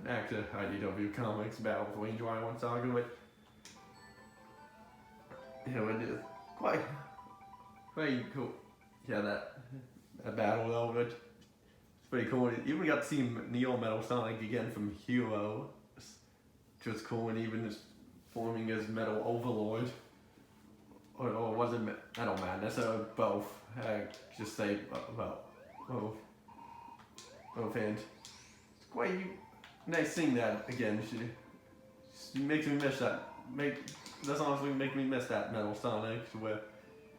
back to IDW Comics Battle for Angel Island Saga, which it is quite cool. Yeah, that battle though, which it's pretty cool. Even got to see Neo Metal Sonic again from Hero, which was cool, and even just forming as Metal Overlord. Or was it Metal Madness? Both. Just say both. And it's quite nice seeing that again. She makes me miss that. That's honestly make me miss that Metal Sonic,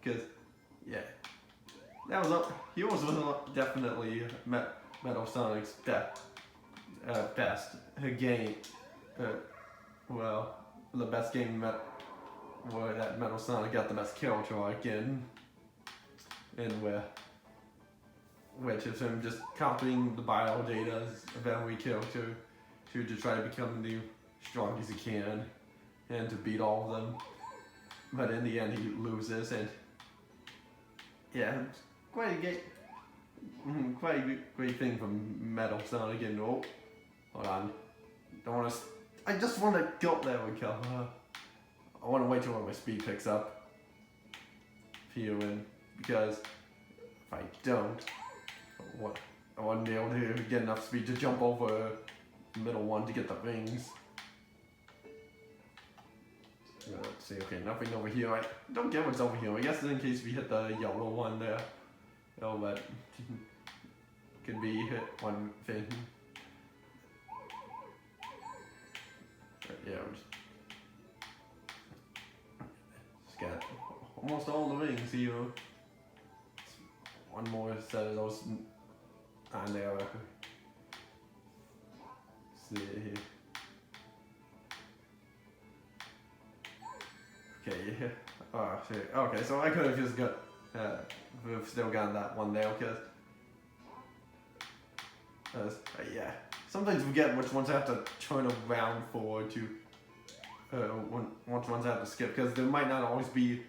because yeah, that was he was definitely Metal Sonic's best game. Well, the best game where that Metal Sonic got the best character arc in, and which is him just copying the bio data of every character to try to become the strongest he can and to beat all of them. But in the end, he loses, and yeah, it's quite a great thing from Metal Sonic. And oh, hold on, don't want to. I just want to go. There we go. I want to wait till my speed picks up here, and because if I don't, I wouldn't be able to get enough speed to jump over the middle one to get the rings. Let's see, okay, nothing over here. I don't get what's over here. I guess in case we hit the yellow one there. Oh, but could be hit one thing. But yeah, just got almost all the rings here. One more set of those on there. See here. Okay, yeah. Oh, shit. Okay, so I could have just got, we've still got that one there, because, yeah. Sometimes we forget which ones I have to turn around for to, which ones I have to skip, because there might not always be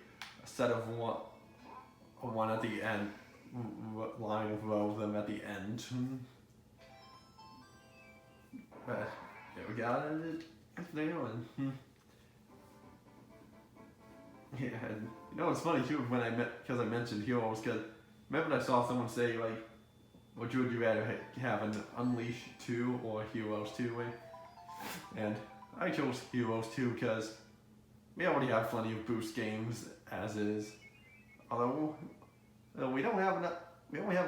a set of one at the end, line of row of them at the end. But, yeah, we got it. It's there, and, yeah, and you know it's funny too when because I mentioned Heroes, because remember I saw someone say like, would you rather have an Unleash 2 or Heroes 2 way? And I chose Heroes 2 because we already have plenty of boost games as is. Although we only have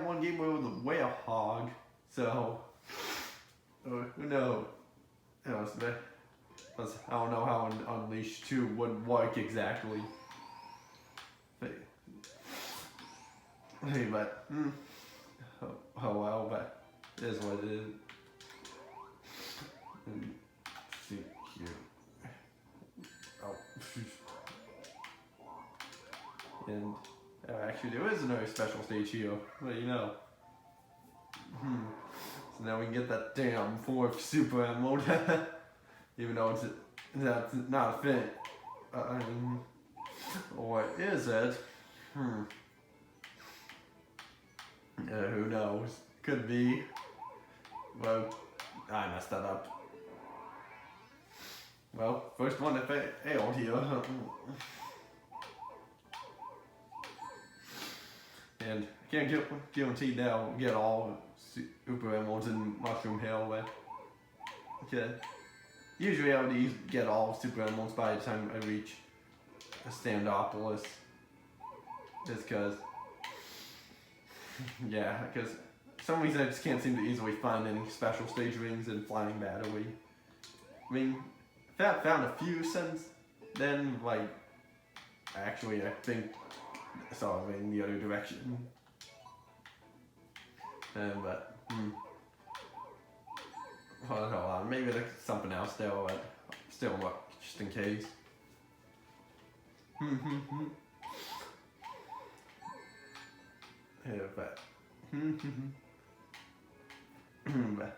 one game with the Werehog, so who knows? I don't know how an Unleash 2 would work exactly. Hey, but oh well, but it is what it is. And see here. Oh, and actually, there is another special stage here. Well, you know. So now we can get that damn 4th Super Emerald. Even though that's not a fit. Or is it? Who knows? Could be. Well, I messed that up. Well, first one that failed here. And I can't guarantee they'll get all Super Emeralds in Mushroom Hill, but okay. Usually I would get all Super Emeralds by the time I reach Standopolis. Just because, yeah, because for some reason I just can't seem to easily find any special stage rings in Flying Battery. I mean, I've found a few since then, like, actually I think I saw it in the other direction. But, hold on, maybe there's something else there, but still look, just in case. Yeah, but, but,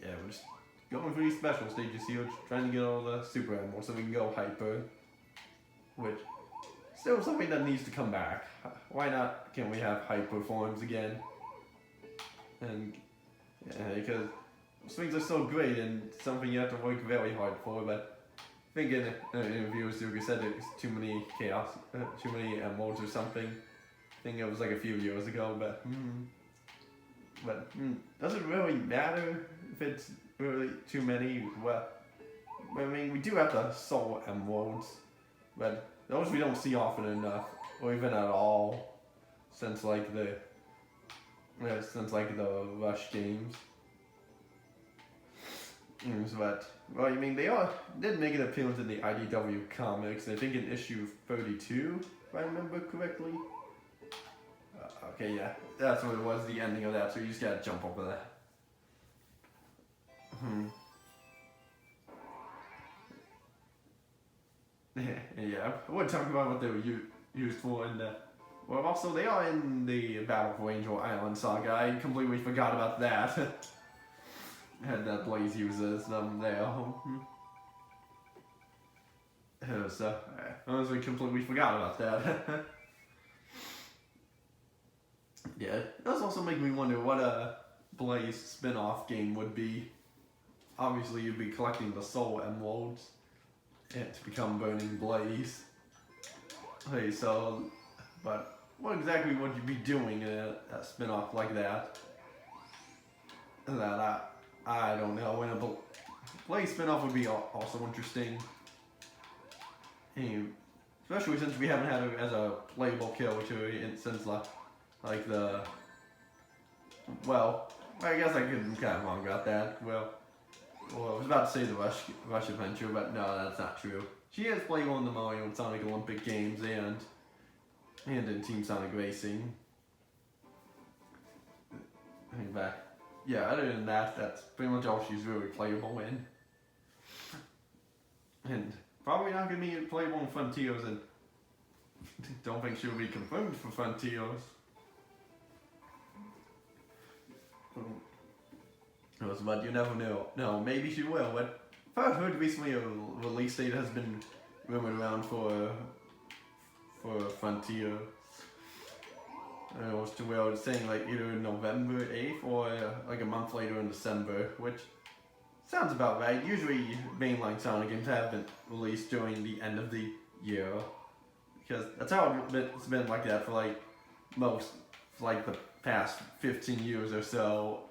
yeah, we're just going for these special stages here, trying to get all the Super Emeralds so we can go Hyper, which still something that needs to come back. Why not? Can we have Hyper forms again? And yeah, because swings are so great and something you have to work very hard for. But I think in interviews, Luka said there's too many chaos, too many modes or something. I think it was like a few years ago, but does it really matter if it's really too many? Well, I mean, we do have the soul emeralds, but those we don't see often enough, or even at all, since like the Rush games. But well, I mean, they did make an appearance in the IDW comics. I think in issue 32, if I remember correctly. Okay, yeah, that's what it was. The ending of that. So you just gotta jump over that. Yeah, I would talk about what they were used for in the. Well, also they are in the Battle for Angel Island saga. I completely forgot about that. And that Blaze uses them there. So I honestly completely forgot about that. Yeah, it does also make me wonder what a Blaze spin-off game would be. Obviously, you'd be collecting the soul emeralds to become Burning Blaze. Hey, so, but what exactly would you be doing in a spin-off like that? That I don't know. In a Blaze spin-off would be also interesting. Especially since we haven't had it as a playable character since like the. Well, I guess I could kind of wrong about that. Well, I was about to say the Rush Adventure, but no, that's not true. She is playable in the Mario and Sonic Olympic games and in Team Sonic Racing. But yeah, other than that, that's pretty much all she's really playable in. And probably not going to be playable in Frontiers, and don't think she'll be confirmed for Frontiers. But you never know. No, maybe she will. But I've heard recently a release date has been rumored around for Frontier. I was to where I was saying like either November 8th or like a month later in December, which sounds about right. Usually mainline Sonic games have been released during the end of the year, because that's how it's been like that for like the past 15 years or so.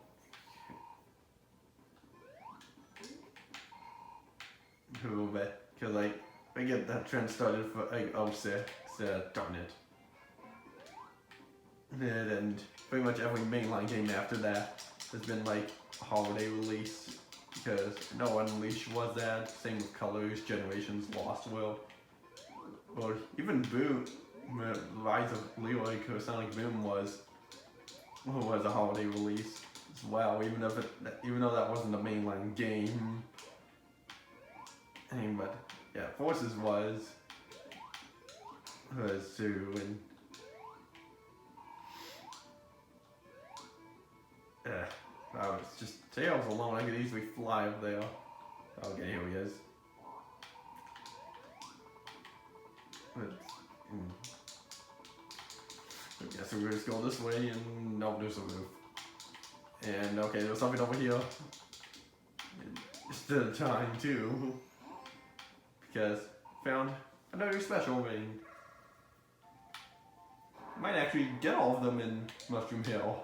Because like I get that trend started for like 06, darn it. And pretty much every mainline game after that has been like a holiday release, because no Unleash was that. Same with Colors, Generations, Lost World, or even Boom, Rise of Leroy Sonic Boom was a holiday release as well. Even though that wasn't a mainline game. But yeah, Forces was too, and wow, it's just Tails alone. I could easily fly up there. Okay, here he is. I guess we're just going this way, and nope, there's a roof. And okay, there's something over here. Just in time too, because found another special ring. Might actually get all of them in Mushroom Hill.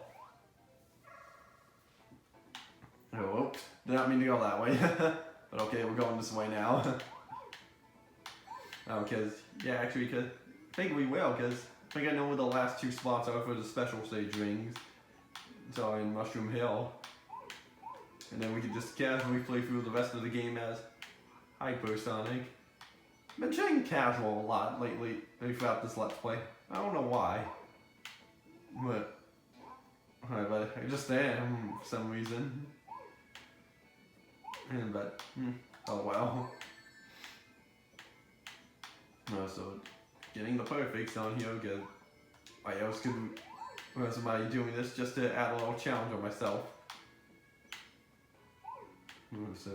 Oh, whoops. Did not mean to go that way. But okay, we're going this way now. Because, yeah, actually, I think we will, because I think I know where the last two spots are for the special stage rings. So in Mushroom Hill. And then we can just casually play through the rest of the game as Hypersonic. I've been saying casual a lot lately throughout this Let's Play. I don't know why. But I just am for some reason. But, oh well. So, getting the perfects on here, good. Why else was somebody doing this just to add a little challenge on myself? So,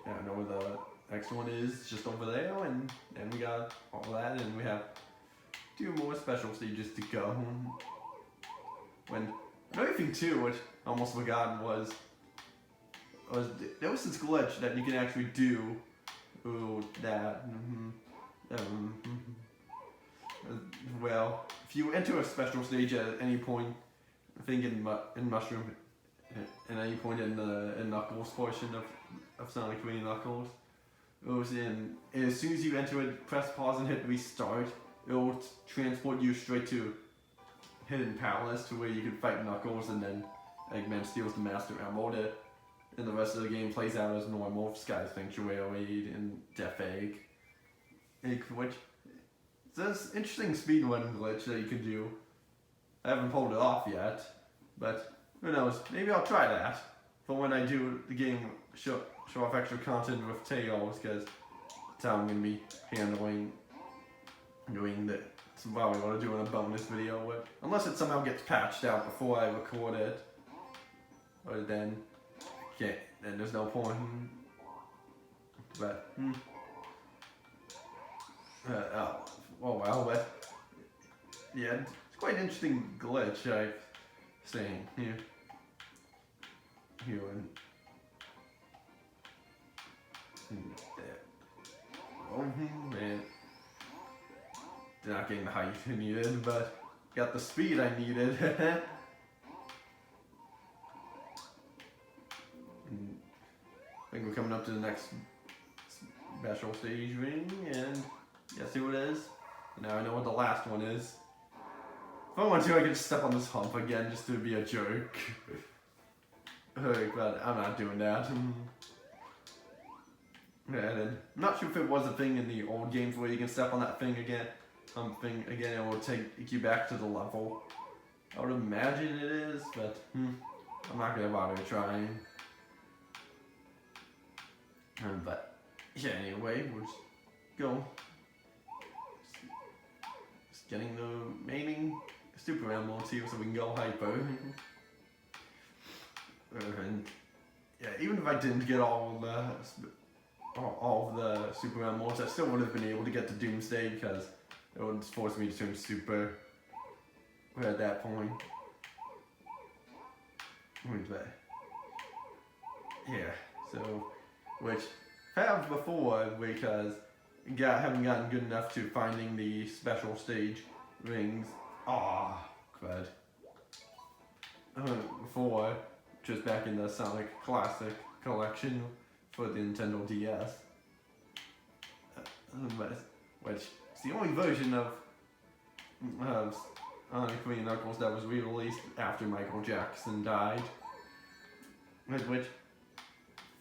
I know where the next one is, just over there, and then we got all that, and we have 2 more special stages to go. When another thing too, which I almost forgot, was there was this glitch that you can actually do. Ooh, that. Well, if you enter a special stage at any point, I think in Mushroom, at any point in the Knuckles portion of Sonic 3 Knuckles, it was as soon as you enter it, press pause and hit restart, it will transport you straight to Hidden Palace, to where you can fight Knuckles, and then Eggman steals the Master Emerald, and the rest of the game plays out as normal. Sky Sanctuary and Death Egg, which it's this interesting speedrun glitch that you can do. I haven't pulled it off yet, but who knows? Maybe I'll try that for when I do the game. Show off extra content with Tails, because that's how I'm gonna be doing the. It's probably what I do in a bonus video with, unless it somehow gets patched out before I record it, or then there's no point. But oh well, but yeah, it's quite an interesting glitch I've seen here and there. Oh man, not getting the height I needed, but got the speed I needed. I think we're coming up to the next special stage ring, and guess who it is? Now I know what the last one is. If I want to, I could just step on this hump again just to be a jerk. But I'm not doing that. And I'm not sure if it was a thing in the old games where you can step on that thing again, and it will take you back to the level. I would imagine it is, but I'm not gonna bother trying. But yeah, anyway, we're just go. Just getting the remaining Super Emeralds here so we can go hyper. And yeah, even if I didn't get all of the Super Emeralds, I still would have been able to get to Doomsday, because it would force me to turn super at that point. But yeah, so which I have before, because haven't gotten good enough to finding the special stage rings. Crud. Before, just back in the Sonic Classic collection for the Nintendo DS. Which is the only version of Sonic 3 Knuckles that was re-released after Michael Jackson died. Which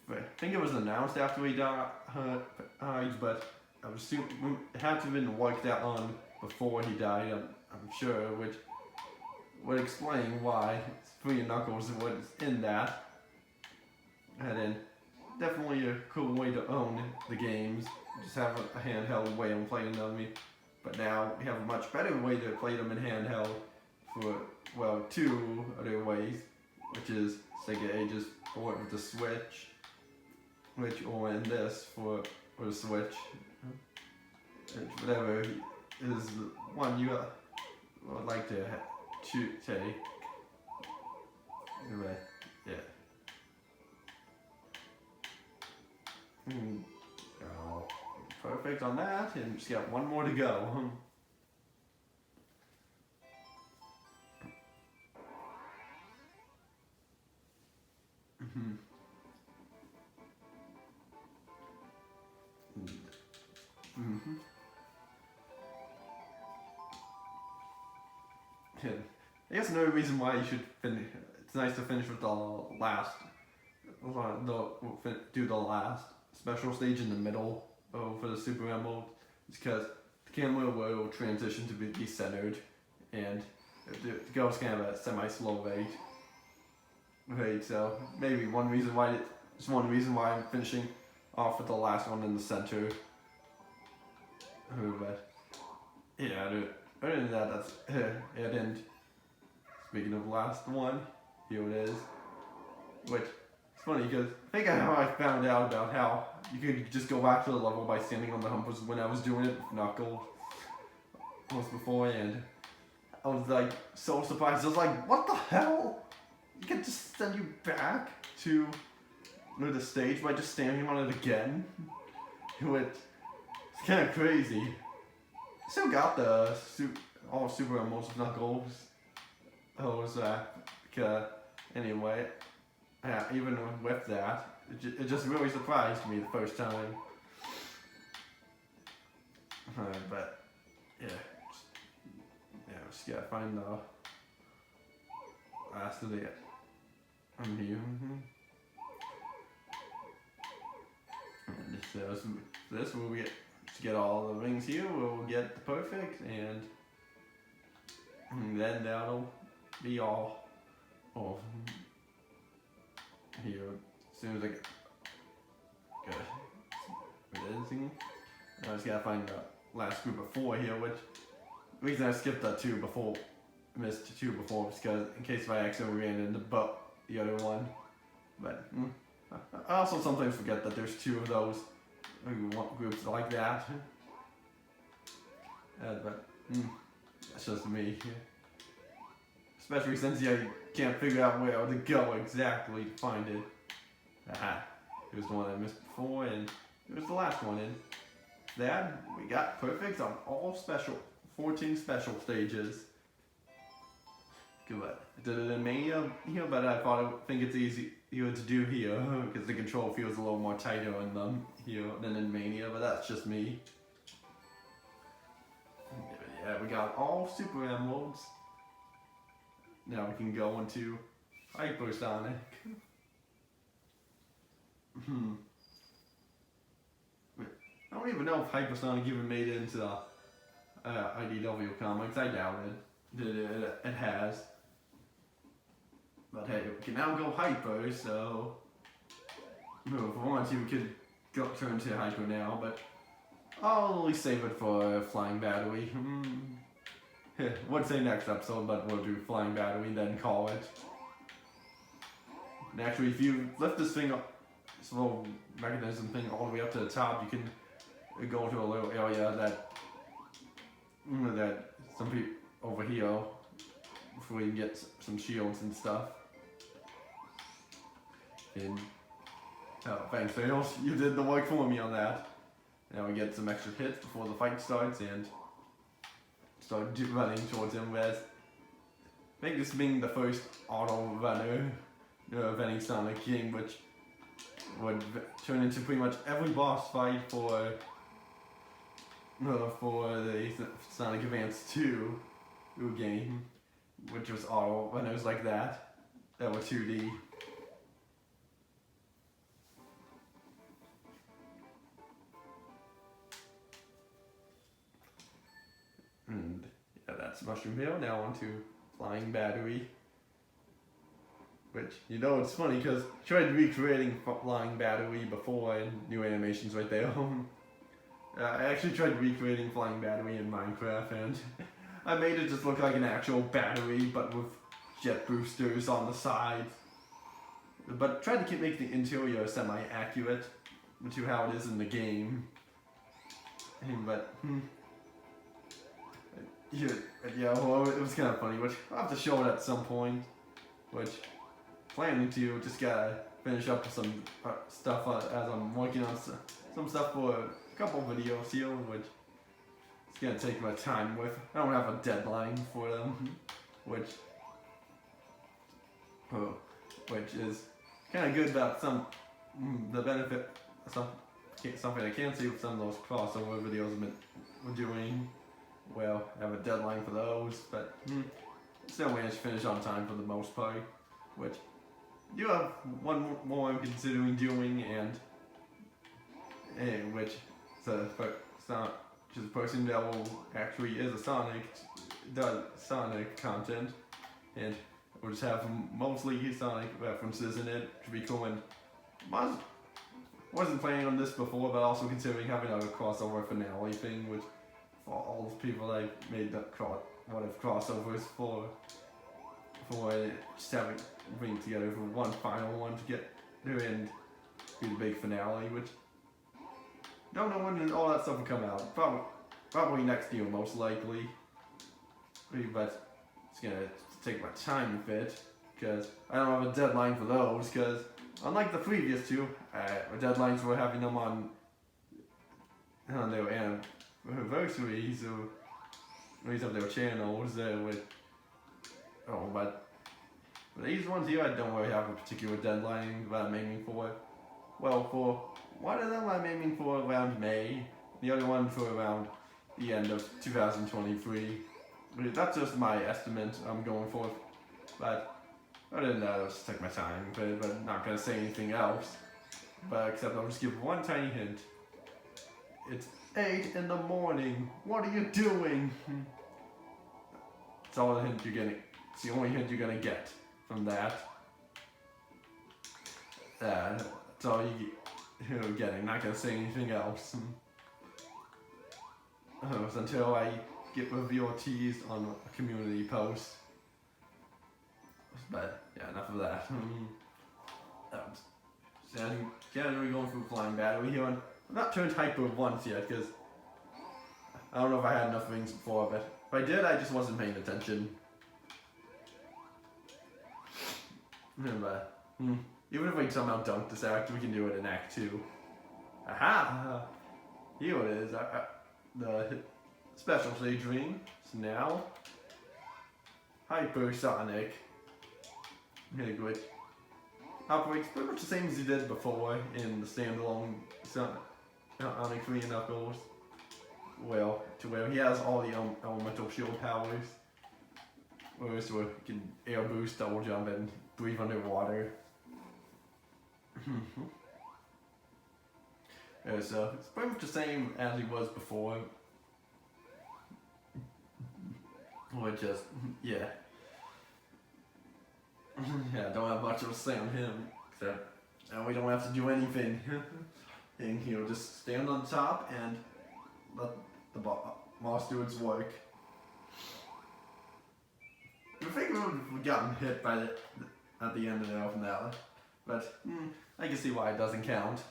I think it was announced after he died, but I would assume it had to have been worked out on before he died, I'm sure, which would explain why 3 Knuckles was in that. And then definitely a cool way to own the games, just have a handheld way of playing them. But now we have a much better way to play them in handheld for, well, 2 other ways, which is Sega Ages port with the Switch, or in this for the Switch, whatever is the one you would like to take. Anyway, yeah. Perfect on that, and just got one more to go. I guess another reason why you should finish. It's nice to finish with do the last special stage in the middle for the Super Emerald, is because the camera will transition to be centered, and it goes kind of a semi-slow rate. Right, so maybe one reason why I'm finishing off with the last one in the center. But yeah, other than that, that's it. And speaking of the last one, here it is. Which it's funny, because I think how I found out about how you could just go back to the level by standing on the hump was when I was doing it with Knuckles. once before, and I was like so surprised. I was like, what the hell? You can just send you back to the stage by just standing on it again? It's kind of crazy. Still got the all super emotive knuckles. Anyway, yeah, even with that, it just really surprised me the first time. But yeah, just gotta find the last of it. This will get all the rings here. We'll get the perfect, and then that'll be all here. As soon as I get anything, I just gotta find the last group of 4 here. Which the reason I skipped that 2 before, missed 2 before, was because in case if I accidentally ran into the other one. But I also sometimes forget that there's 2 of those groups like that. But that's just me. Especially since I can't figure out where to go exactly to find it. Aha. It was the one I missed before, and it was the last one. And that, we got perfects on all 14 special stages. Good. I did it in Mania here, but I think it's easier to do here because the control feels a little more tighter on them here than in Mania, but that's just me. Yeah, we got all Super Emeralds. Now we can go into Hypersonic. I don't even know if Hypersonic even made it into IDW comics. I doubt it. It has. But hey, we can now go Hyper, so if we want to, we could turn to Hyper now, but I'll at least save it for Flying Battery. Would say next episode, but we'll do Flying Battery, then call it. And actually, if you lift this thing up, this little mechanism thing all the way up to the top, you can go to a little area that some people over here, before we can get some shields and stuff. And thanks, Fails. You did the work for me on that. Now we get some extra hits before the fight starts and start running towards him. I think this being the first auto runner of any Sonic game, which would turn into pretty much every boss fight for the Sonic Advance 2 game, which was auto runners like that were 2D. And yeah, that's Mushroom Hill. Now on to Flying Battery. Which, it's funny because I tried recreating Flying Battery before and new animations right there. I actually tried recreating Flying Battery in Minecraft, and I made it just look like an actual battery but with jet boosters on the sides. But tried to make the interior semi-accurate to how it is in the game. But well, it was kind of funny, which I'll have to show it at some point. Which, planning to, just gotta finish up with some stuff as I'm working on some stuff for a couple videos here, which it's gonna take my time with. I don't have a deadline for them, which is kind of good about the benefit, something I can see with some of those crossover videos we're doing. Well, I have a deadline for those, but still managed to finish on time for the most part, which I do have one more I'm considering doing, and which is a person that actually is a does Sonic content, and we'll just have mostly Sonic references in it, which would be cool. And wasn't planning on this before, but also considering having a crossover finale thing, which for all the people I made that crossovers for just having bring together for one final one to get there and be the big finale, which don't know when all that stuff will come out. Probably next year, most likely. but it's gonna take my time a bit because I don't have a deadline for those. Because unlike the previous two, the deadlines were having them on their anniversaries or release of their channels with. Oh, but these ones here, I don't really have a particular deadline that I'm aiming for. Well, for one of them, I'm aiming for around May. The other one for around the end of 2023. That's just my estimate I'm going for. But other than that, I'll just take my time, but not gonna say anything else. But except I'll just give one tiny hint. It's 8 in the morning. What are you doing? It's all the hint you're getting. It's the only hint you're gonna get from that. That's all you're getting. Not gonna say anything else. Until I get reveal teased on a community post. But yeah, enough of that. So again, we're going through flying battery here, and I'm not turned hyper once yet because I don't know if I had enough rings before, but if I did, I just wasn't paying attention. But even if we somehow dunk this act, we can do it in Act 2. Aha! Here it is. The special stage ring is now hypersonic. Which operates pretty much the same as he did before in the standalone Sonic 3 and Knuckles. Well, to where he has all the elemental shield powers. Whereas he can air boost, double jump, and breathe underwater. So it's pretty much the same as he was before. Or just, yeah. Yeah, don't have much of a say on him, except we don't have to do anything. And he'll just stand on top and let the boss do its work. I think we would have gotten hit by at the end of the finale, but I can see why it doesn't count.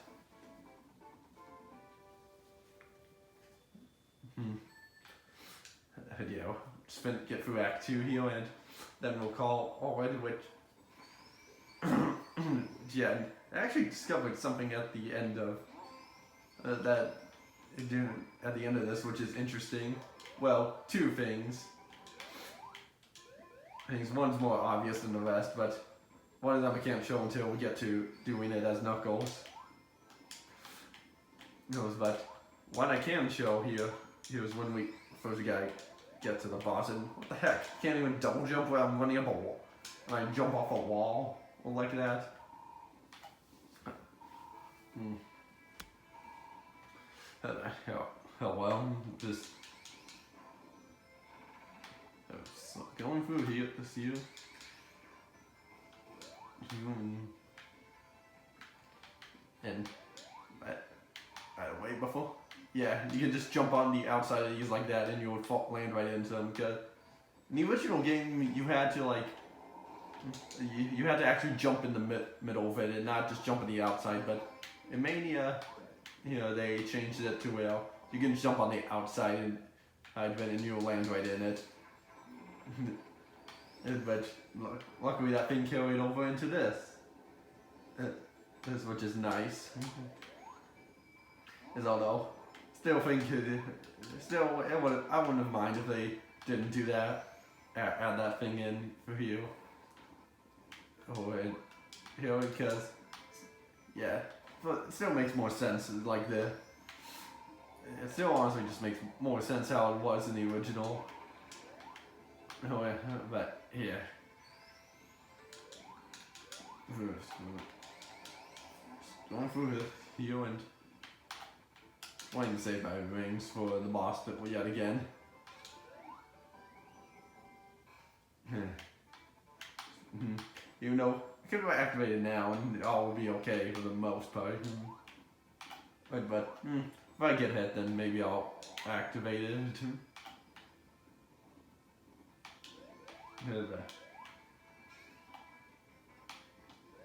You just get through Act 2 here, and then we'll call already, which yeah, I actually discovered something at the end of at the end of this, which is interesting. Well, two things. I think one's more obvious than the rest, but one of them I can't show until we get to doing it as Knuckles. But one I can show here is when we first gotta get to the boss, and what the heck? Can't even double jump while I'm running up a wall. And I jump off a wall like that. Oh well, just going through here this year. And wait before. Yeah, you can just jump on the outside of these like that, and you would land right into them. Because in the original game, you had to you had to actually jump in the middle of it, and not just jump on the outside. But in Mania, they changed it to where you can jump on the outside and you'll land right in it. But luckily, that thing carried over into this, which is nice. Although, still think I wouldn't have minded if they didn't do that. Add that thing in for you. Because yeah, but it still makes more sense. It still honestly just makes more sense how it was in the original. But yeah. Going through here and wanting to save my rings for the boss, but yet again. Even though it could be activated now and all will be okay for the most part. But if I get hit, then maybe I'll activate it.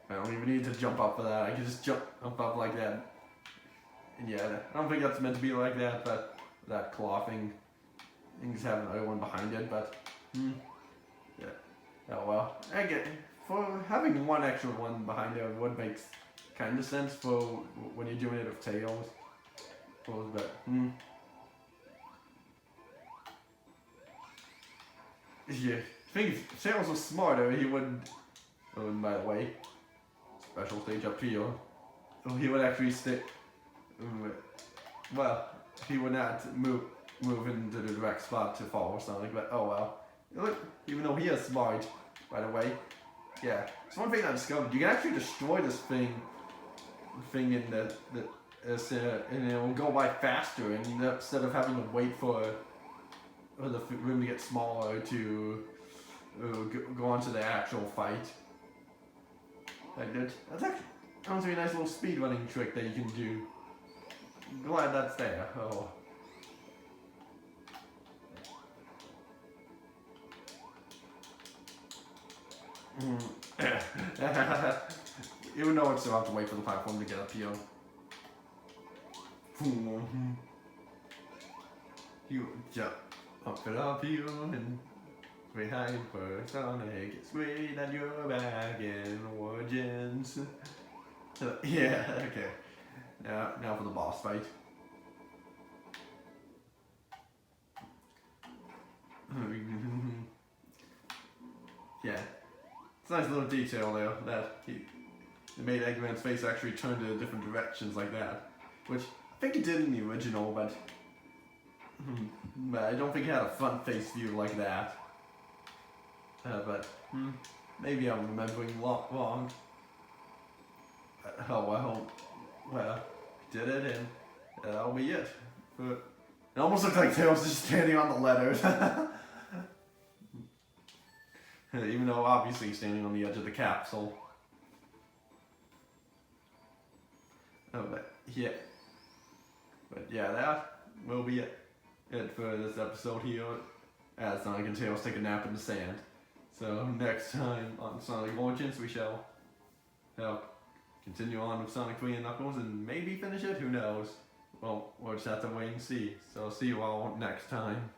I don't even need to jump up for that. I can just jump up like that. And yeah, I don't think that's meant to be like that, but that claw thing. Things have another one behind it, but Hmm. Yeah. Oh well. I get for having one extra one behind there would make kind of sense for when you're doing it with Tails. But yeah. I think if Tails was smarter, he would. Oh, and by the way, special stage up here. Oh, he would actually stick. Well, he would not move into the direct spot to follow Sonic, but oh well. Look, even though he is smart, by the way. Yeah, it's one thing I discovered. You can actually destroy this thing in and it will go by faster, and instead of having to wait for the room to get smaller to go on to the actual fight. Like that's actually sounds like a nice little speedrunning trick that you can do. Glad that's there. Oh. Even though I still have to wait for the platform to get up here. You jump up and up here and behind for Sonic. It's great that you're back in Origins. Yeah, okay. Now for the boss fight. Yeah. It's a nice little detail there that it made Eggman's face actually turn to different directions like that. Which I think it did in the original, but I don't think it had a front face view like that. But maybe I'm remembering wrong. Oh well. Well, did it, and that'll be it. But it almost looked like Tails just standing on the letters. Even though obviously he's standing on the edge of the capsule. Oh, but yeah. But yeah, that will be it for this episode here. As Sonic and Tails take a nap in the sand. So next time on Sonic Origins, we shall continue on with Sonic 3 and Knuckles and maybe finish it. Who knows? Well, we'll just have to wait and see. So see you all next time.